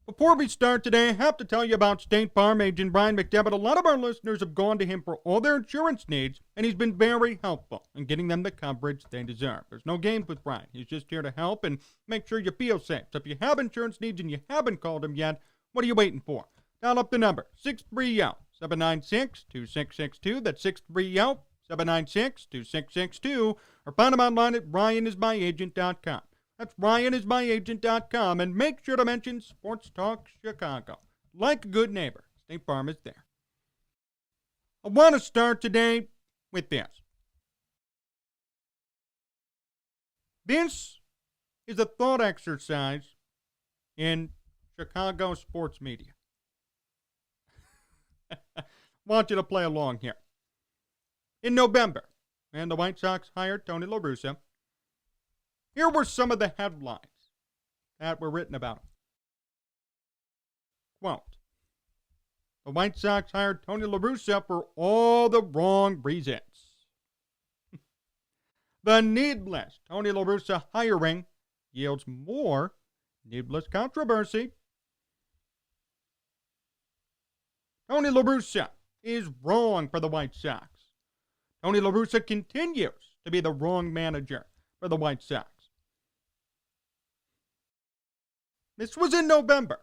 Before we start today, I have to tell you about State Farm agent Brian McDevitt. A lot of our listeners have gone to him for all their insurance needs, and he's been very helpful in getting them the coverage they deserve. There's no games with Brian. He's just here to help and make sure you feel safe. So if you have insurance needs and you haven't called him yet, what are you waiting for? Dial up the number, 630-796-2662. That's 630-796-2662. Or find him online at ryanismyagent.com. That's ryanismyagent.com, and make sure to mention Sports Talk Chicago. Like a good neighbor, State Farm is there. I want to start today with this. This is a thought exercise in Chicago sports media. Want you to play along here. In November, and the White Sox hired Tony La Russa, here were some of the headlines that were written about him. Quote, the White Sox hired Tony La Russa for all the wrong reasons. The needless Tony La Russa hiring yields more needless controversy. Tony La Russa is wrong for the White Sox. Tony La Russa continues to be the wrong manager for the White Sox. This was in November.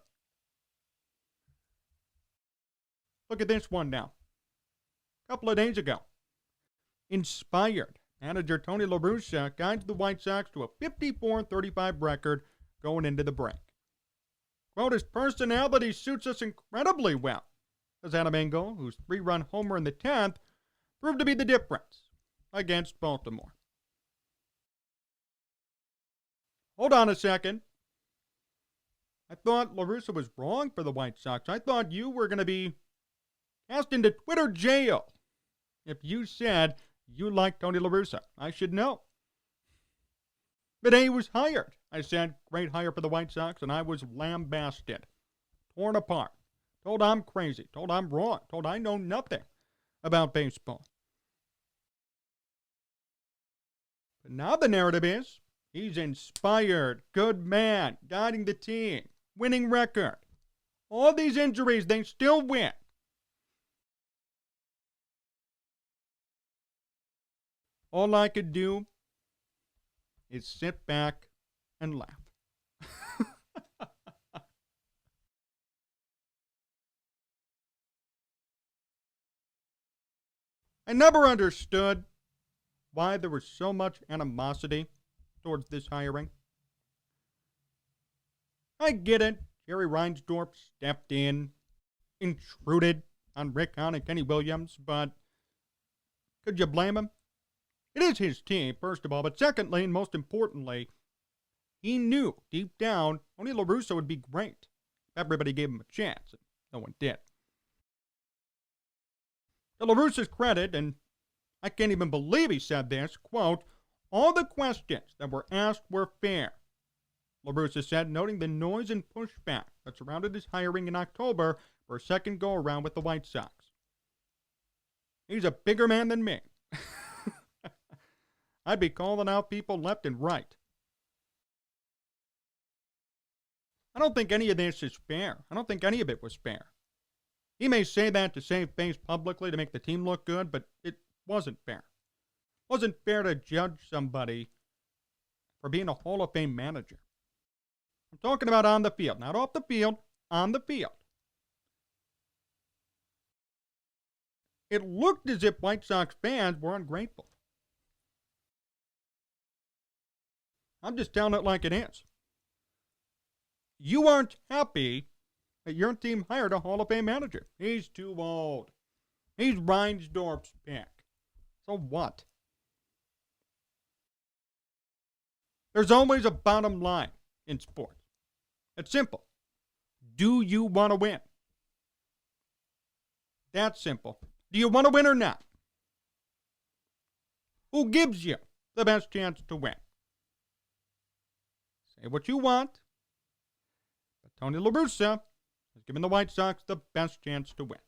Look at this one now. A couple of days ago. Inspired manager Tony La Russa guides the White Sox to a 54-35 record going into the break. Quote, his personality suits us incredibly well, says Adam Engel, whose 3-run homer in the 10th proved to be the difference against Baltimore. Hold on a second. I thought La Russa was wrong for the White Sox. I thought you were going to be cast into Twitter jail if you said you liked Tony La Russa. I should know. But he was hired. I said, great hire for the White Sox, and I was lambasted, torn apart, told I'm crazy, told I'm wrong, told I know nothing about baseball. But now the narrative is he's inspired, good man, guiding the team, winning record. All these injuries, they still win. All I could do is sit back and laugh. I never understood why there was so much animosity towards this hiring. I get it. Jerry Reinsdorf stepped in, intruded on Rick Hahn and Kenny Williams, but could you blame him? It is his team, first of all, but secondly, and most importantly, he knew deep down Tony La Russa would be great. Everybody gave him a chance, and no one did. To La Russa's credit, and I can't even believe he said this, quote, all the questions that were asked were fair, La Russa said, noting the noise and pushback that surrounded his hiring in October for a second go-around with the White Sox. He's a bigger man than me. I'd be calling out people left and right. I don't think any of this is fair. I don't think any of it was fair. He may say that to save face publicly to make the team look good, but it wasn't fair. It wasn't fair to judge somebody for being a Hall of Fame manager. I'm talking about on the field, not off the field, on the field. It looked as if White Sox fans were ungrateful. I'm just telling it like it is. You aren't happy that your team hired a Hall of Fame manager. He's too old. He's Reinsdorf's pick. So what? There's always a bottom line in sports. It's simple. Do you want to win? That's simple. Do you want to win or not? Who gives you the best chance to win? Say what you want, but Tony La Russa has given the White Sox the best chance to win.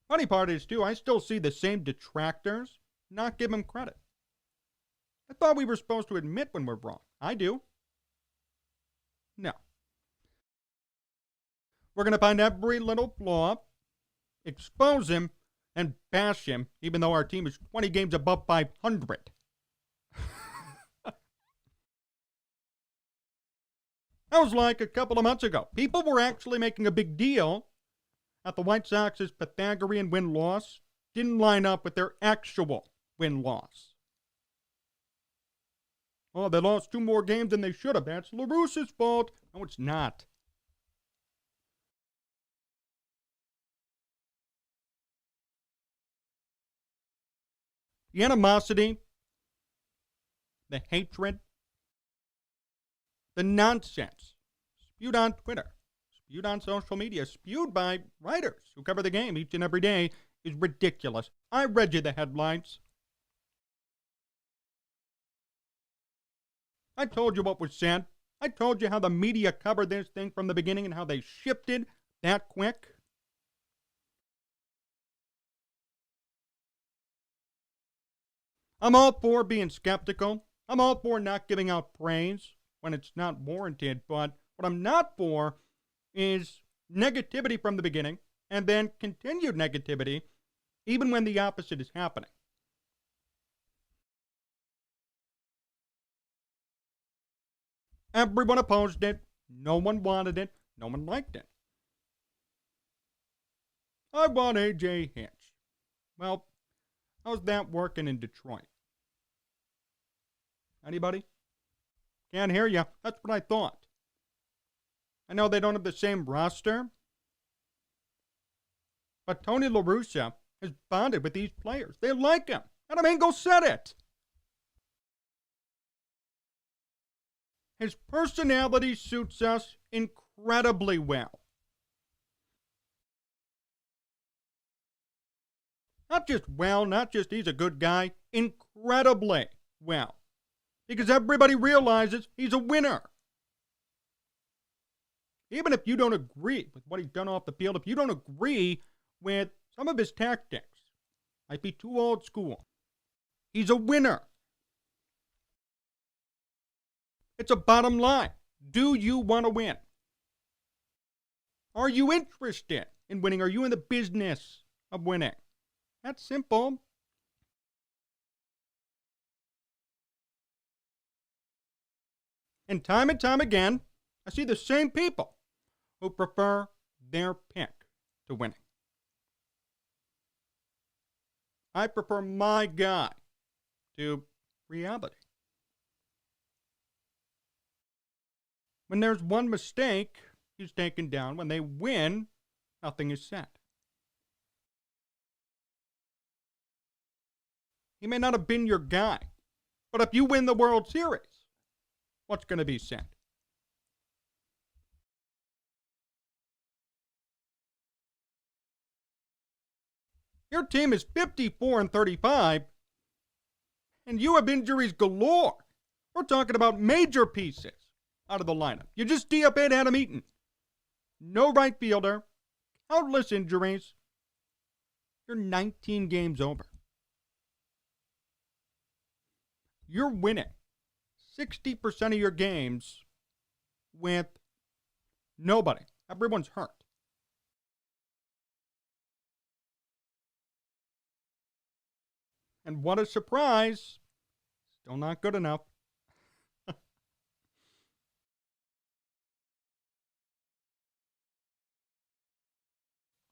Funny part is, too, I still see the same detractors not give him credit. I thought we were supposed to admit when we're wrong. I do. No, We're going to find every little flaw, expose him, and bash him, even though our team is 20 games above 500. That was like a couple of months ago. People were actually making a big deal that the White Sox's Pythagorean win-loss didn't line up with their actual win-loss. Oh, they lost 2 more games than they should have. That's La Russa's fault. No, it's not. The animosity, the hatred, the nonsense spewed on Twitter, spewed on social media, spewed by writers who cover the game each and every day is ridiculous. I read you the headlines. I told you what was said. I told you how the media covered this thing from the beginning and how they shifted that quick. I'm all for being skeptical. I'm all for not giving out praise when it's not warranted, but what I'm not for is negativity from the beginning and then continued negativity even when the opposite is happening. Everyone opposed it. No one wanted it. No one liked it. I want A.J. Hinch. Well, how's that working in Detroit? Anybody? Can't hear you. That's what I thought. I know they don't have the same roster, but Tony La Russa has bonded with these players. They like him. Adam Engel said it. His personality suits us incredibly well. Not just he's a good guy, incredibly well. Because everybody realizes he's a winner. Even if you don't agree with what he's done off the field, if you don't agree with some of his tactics, might be too old school, he's a winner. It's a bottom line. Do you want to win? Are you interested in winning? Are you in the business of winning? That's simple. And time again, I see the same people who prefer their pick to winning. I prefer my guy to reality. When there's one mistake, he's taken down. When they win, nothing is said. He may not have been your guy, but if you win the World Series, what's going to be said? Your team is 54-35, and you have injuries galore. We're talking about major pieces out of the lineup. You just DFA'd Adam Eaton. No right fielder. Countless injuries. You're 19 games over. You're winning 60% of your games with nobody. Everyone's hurt. And what a surprise. Still not good enough.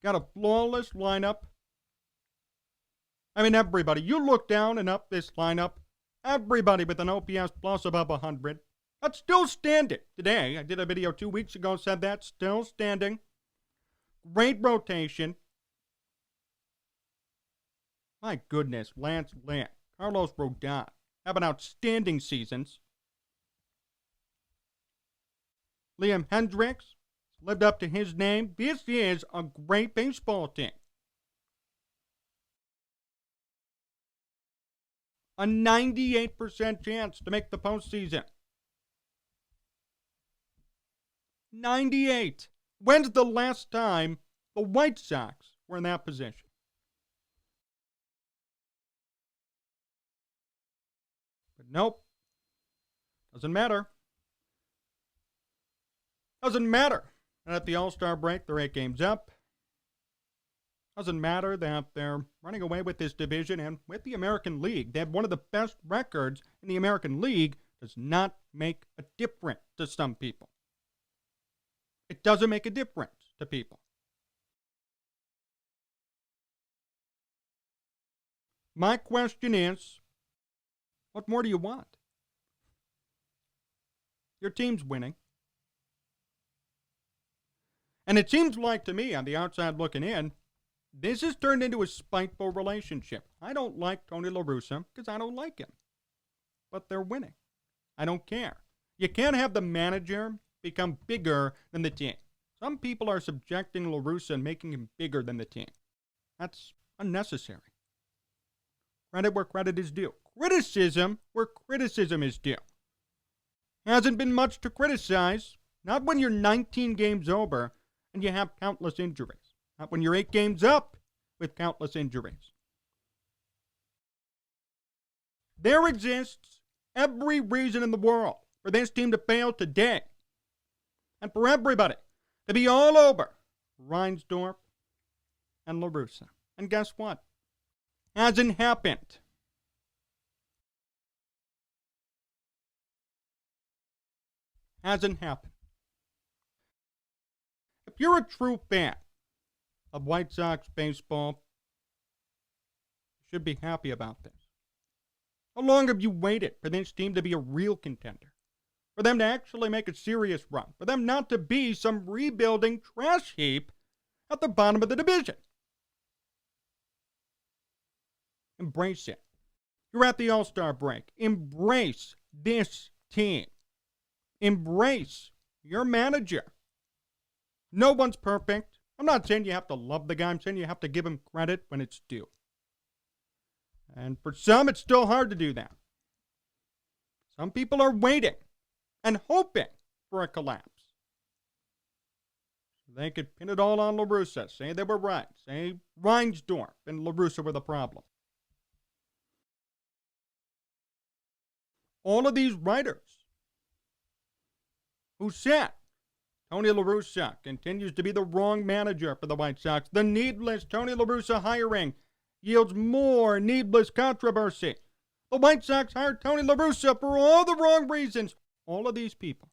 Got a flawless lineup. I mean, everybody. You look down and up this lineup. Everybody with an OPS plus above 100. That's still standing today. I did a video 2 weeks ago, said that. Still standing. Great rotation. My goodness, Lance Lynn, Carlos Rodon, having outstanding seasons. Liam Hendricks lived up to his name. This is a great baseball team. A 98% chance to make the postseason. 98. When's the last time the White Sox were in that position? But nope. Doesn't matter. Doesn't matter. And at the All-Star break, they're 8 games up. Doesn't matter that they're running away with this division and with the American League. They have one of the best records in the American League. Does not make a difference to some people. It doesn't make a difference to people. My question is, what more do you want? Your team's winning. And it seems like to me, on the outside looking in, this has turned into a spiteful relationship. I don't like Tony La Russa because I don't like him. But they're winning. I don't care. You can't have the manager become bigger than the team. Some people are subjecting La Russa and making him bigger than the team. That's unnecessary. Credit where credit is due. Criticism where criticism is due. Hasn't been much to criticize. Not when you're 19 games over and you have countless injuries. Not when you're 8 games up with countless injuries. There exists every reason in the world for this team to fail today. And for everybody to be all over Reinsdorf and La Russa. And guess what? Hasn't happened. Hasn't happened. If you're a true fan of White Sox baseball, you should be happy about this. How long have you waited for this team to be a real contender? For them to actually make a serious run? For them not to be some rebuilding trash heap at the bottom of the division? Embrace it. You're at the All-Star break. Embrace this team. Embrace your manager. No one's perfect. I'm not saying you have to love the guy. I'm saying you have to give him credit when it's due. And for some, it's still hard to do that. Some people are waiting and hoping for a collapse. They could pin it all on La Russa, say they were right, say Reinsdorf and La Russa were the problem. All of these writers who said Tony La Russa continues to be the wrong manager for the White Sox, the needless Tony La Russa hiring yields more needless controversy. The White Sox hired Tony La Russa for all the wrong reasons. All of these people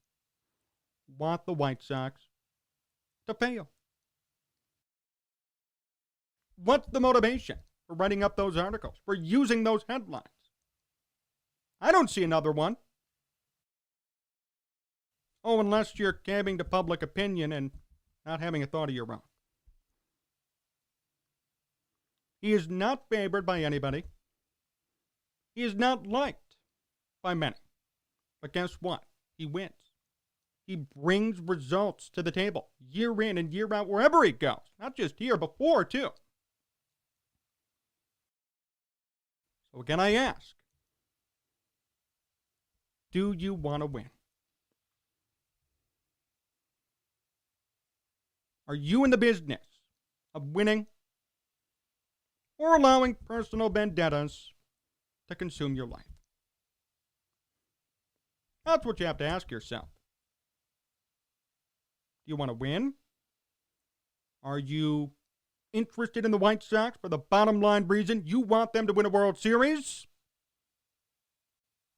want the White Sox to fail. What's the motivation for writing up those articles, for using those headlines? I don't see another one. Oh, unless you're caving to public opinion and not having a thought of your own. He is not favored by anybody. He is not liked by many. But guess what? He wins. He brings results to the table year in and year out wherever he goes. Not just here, before too. So again, I ask, do you want to win? Are you in the business of winning or allowing personal vendettas to consume your life? That's what you have to ask yourself. Do you want to win? Are you interested in the White Sox for the bottom line reason you want them to win a World Series?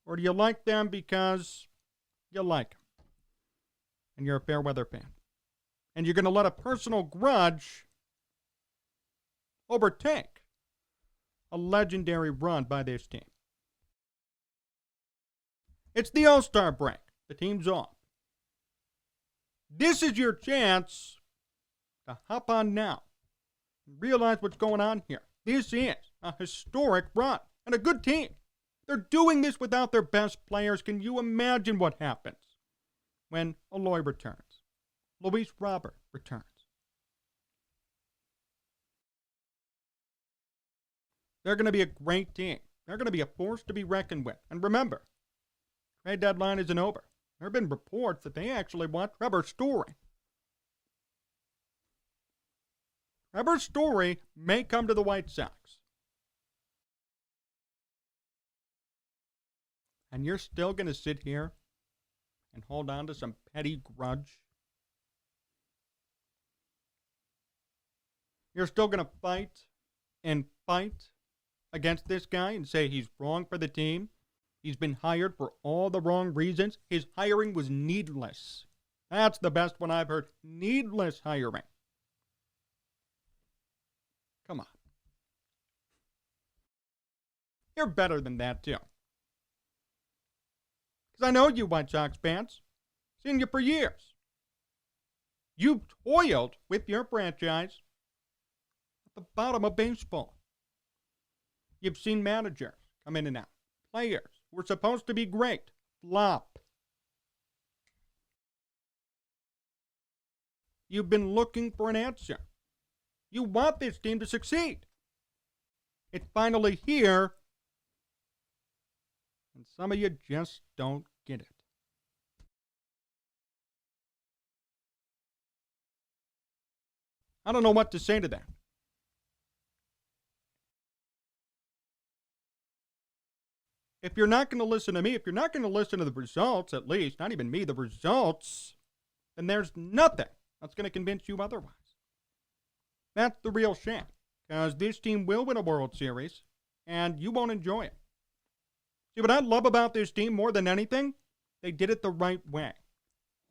Or do you like them because you like them and you're a fair weather fan? And you're going to let a personal grudge overtake a legendary run by this team. It's the All-Star break. The team's off. This is your chance to hop on now and realize what's going on here. This is a historic run and a good team. They're doing this without their best players. Can you imagine what happens when Eloy returns? Luis Robert returns. They're going to be a great team. They're going to be a force to be reckoned with. And remember, trade deadline isn't over. There have been reports that they actually want Trevor Story. Trevor Story may come to the White Sox. And you're still going to sit here and hold on to some petty grudge You're still going to fight and fight against this guy and say he's wrong for the team. He's been hired for all the wrong reasons. His hiring was needless. That's the best one I've heard. Needless hiring. Come on. You're better than that, too. Because I know you White Sox fans. Seen you for years. You've toiled with your franchise at the bottom of baseball. You've seen managers come in and out. Players who were supposed to be great flop. You've been looking for an answer. You want this team to succeed. It's finally here. And some of you just don't get it. I don't know what to say to that. If you're not going to listen to me, if you're not going to listen to the results, at least, not even me, the results, then there's nothing that's going to convince you otherwise. That's the real shame. Because this team will win a World Series, and you won't enjoy it. See, what I love about this team more than anything, they did it the right way.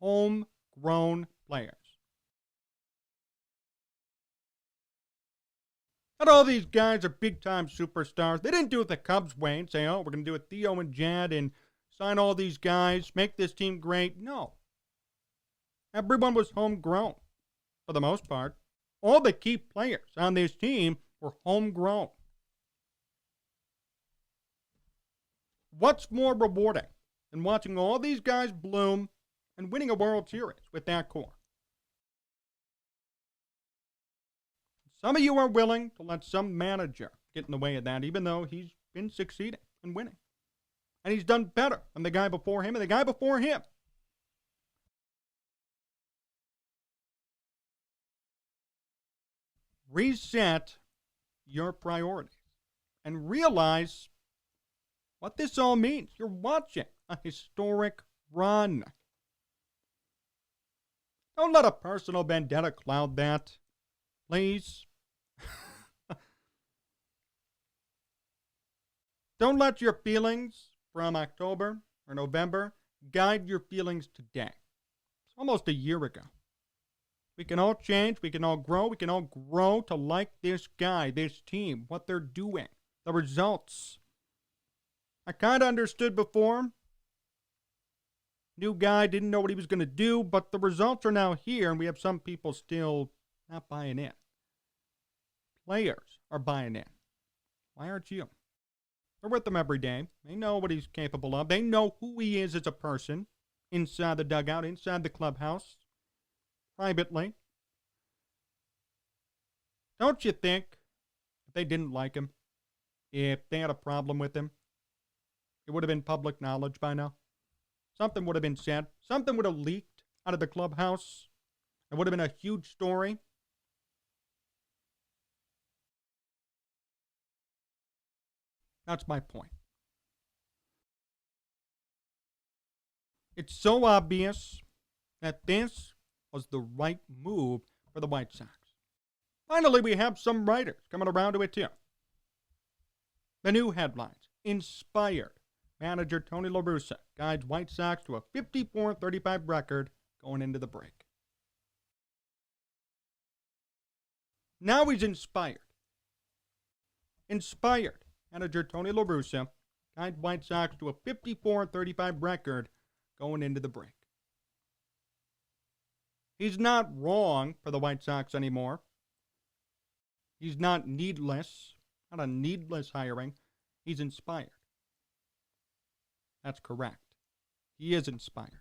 Homegrown players. Not all these guys are big-time superstars. They didn't do it the Cubs way and say, oh, we're going to do it Theo and Jed and sign all these guys, make this team great. No. Everyone was homegrown, for the most part. All the key players on this team were homegrown. What's more rewarding than watching all these guys bloom and winning a World Series with that core? Some of you are willing to let some manager get in the way of that, even though he's been succeeding and winning. And he's done better than the guy before him and the guy before him. Reset your priorities and realize what this all means. You're watching a historic run. Don't let a personal vendetta cloud that. Please. Don't let your feelings from October or November guide your feelings today. It's almost a year ago. We can all change. We can all grow. We can all grow to like this guy, this team, what they're doing, the results. I kind of understood before. New guy, didn't know what he was going to do, but the results are now here, and we have some people still not buying in. Players are buying in. Why aren't you? They're with him every day. They know what he's capable of. They know who he is as a person, inside the dugout, inside the clubhouse, privately. Don't you think if they didn't like him, if they had a problem with him, it would have been public knowledge by now? Something would have been said. Something would have leaked out of the clubhouse. It would have been a huge story. That's my point. It's so obvious that this was the right move for the White Sox. Finally, we have some writers coming around to it too. The new headlines. Inspired. Manager Tony La Russa guides White Sox to a 54-35 record going into the break. Now he's inspired. Inspired. Manager Tony La Russa guides White Sox to a 54-35 record going into the break. He's not wrong for the White Sox anymore. He's not needless. Not a needless hiring. He's inspired. That's correct. He is inspired.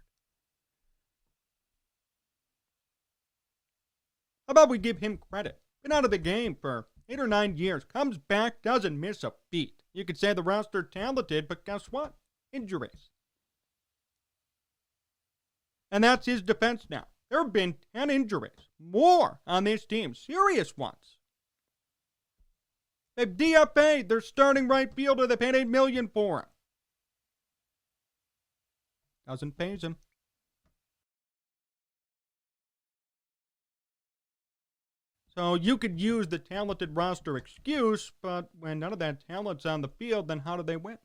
How about we give him credit? Been out of the game for 8 or 9 years. Comes back, doesn't miss a beat. You could say the roster talented, but guess what? Injuries. And that's his defense now. There have been 10 injuries. More on this team. Serious ones. They've DFA'd their starting right fielder. They paid $8 million for him. Doesn't phase him. So you could use the talented roster excuse, but when none of that talent's on the field, then how do they win?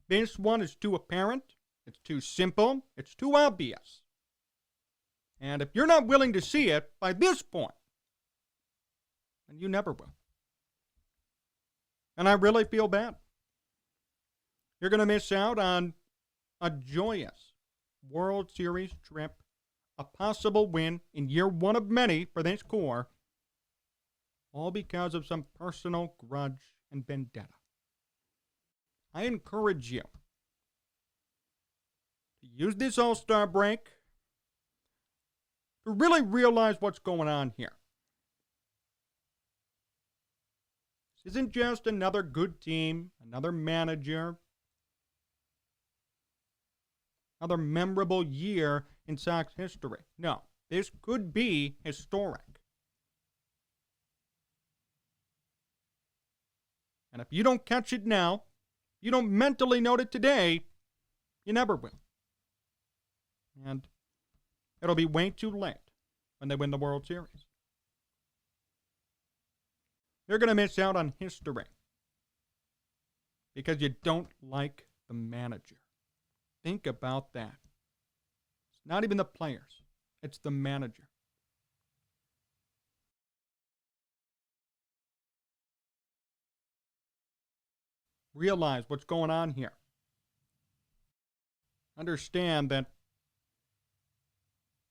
This one is too apparent, it's too simple, it's too obvious. And if you're not willing to see it by this point, then you never will. And I really feel bad. You're going to miss out on a joyous World Series trip, a possible win in year one of many for this core, all because of some personal grudge and vendetta. I encourage you to use this All-Star break to really realize what's going on here. This isn't just another good team, another manager, another memorable year in Sox history. No, this could be historic. And if you don't catch it now, you don't mentally note it today, you never will. And it'll be way too late when they win the World Series. You're going to miss out on history because you don't like the manager. Think about that. It's not even the players. It's the manager. Realize what's going on here. Understand that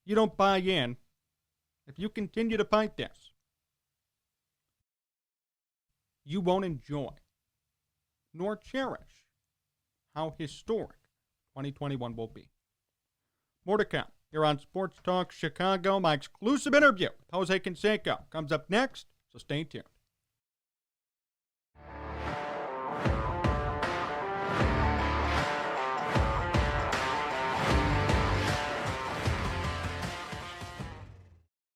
you don't buy in if you continue to fight this. You won't enjoy nor cherish how historic 2021 will be. More to come here on Sports Talk Chicago. My exclusive interview with Jose Canseco comes up next, so stay tuned.